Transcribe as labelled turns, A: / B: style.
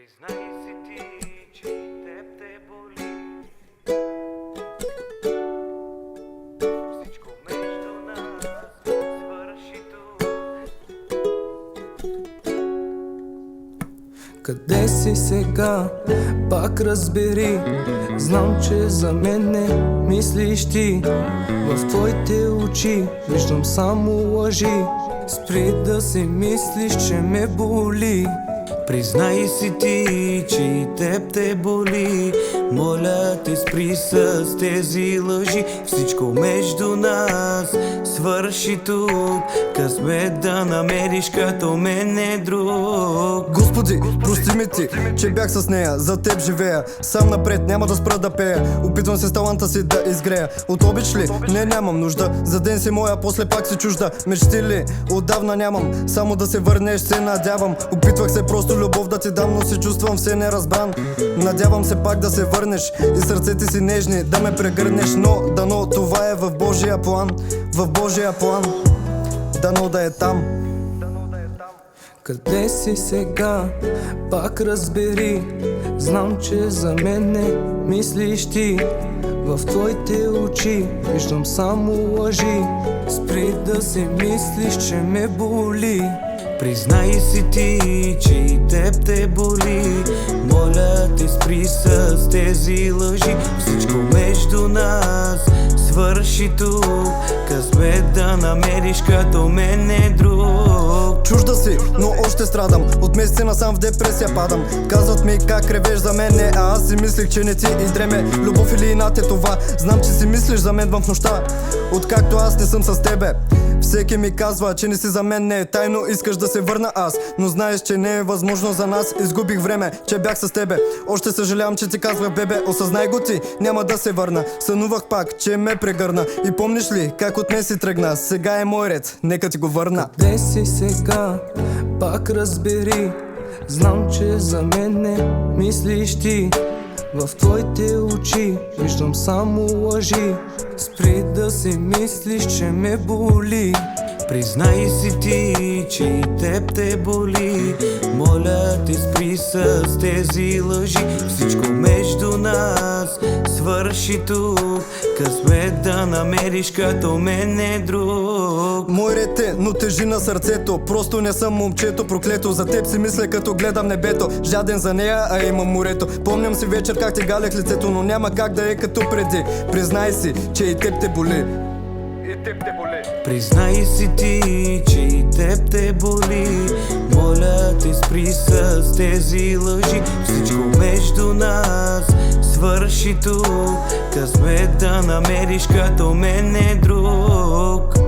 A: Признай си ти, че и теб те боли. Всичко между нас свърши тук.
B: Къде си сега? Пак разбери. Знам, че за мен не мислиш ти. В твоите очи виждам само лъжи. Спри да си мислиш, че ме боли.
A: Признай си ти, че и теб те боли. Моля те, спри с тези лъжи. Всичко между нас свърши тук. Късмет да намериш като мен е друг.
C: Господи, прости ми ти, че бях с нея. За теб живея, сам напред, няма да спра да пея. Опитвам се с таланта си да изгрея. От обич ли? Не, нямам нужда. За ден си моя, после пак си чужда. Мечти ли? Отдавна нямам. Само да се върнеш, се надявам. Опитвах се просто любов да ти дам, но се чувствам все неразбран. Надявам се пак да се върнеш и сърцете си нежни да ме прегърнеш. Но дано това е в Божия план. В Божия план. Дано да е там.
B: Къде си сега? Пак разбери. Знам, че за мен не мислиш ти. В твоите очи виждам само лъжи. Спри да си мислиш, че ме боли.
A: Признай си ти, че и теб те боли. Моля те, спри с тези лъжи. Всичко между нас свърши тук. Късмет да намериш като мен е друг.
C: Чужда си, но още страдам. От месеци насам в депресия падам. Казват ми как ревеш за мен, не, а аз си мислих, че не ти издреме. Любов или инат е това. Знам, че си мислиш за мен в нощта. Откакто аз не съм с тебе, всеки ми казва, че не си за мен, не е тайно. Искаш да се върна аз, но знаеш, че не е възможно за нас. Изгубих време, че бях с тебе. Още съжалявам, че ти казвах, бебе, осъзнай го ти, няма да се върна. Сънувах пак, че ме прегърна. И помниш ли как от мен си тръгна? Сега е мой ред, нека ти го върна.
B: Къде си сега? Пак разбери. Знам, че за мен не мислиш ти. В твоите очи виждам само лъжи. Спри да си мислиш, че ме боли.
A: Признай си ти, че и теб те боли. Моля те, спри с тези лъжи. Всичко между нас свърши тук. Късмет да намериш като мен е друг.
C: Мой ред е, но тежи на сърцето. Просто не съм момчето проклето. За теб си мисля, като гледам небето. Жаден за нея, а имам морето. Помням си вечер как ти галях лицето, но няма как да е като преди. Признай си, че и теб те боли.
A: Признай си ти, че и теб те боли. Моля те, спри с тези лъжи. Всичко между нас свърши тук. Късмет да намериш като мен е друг.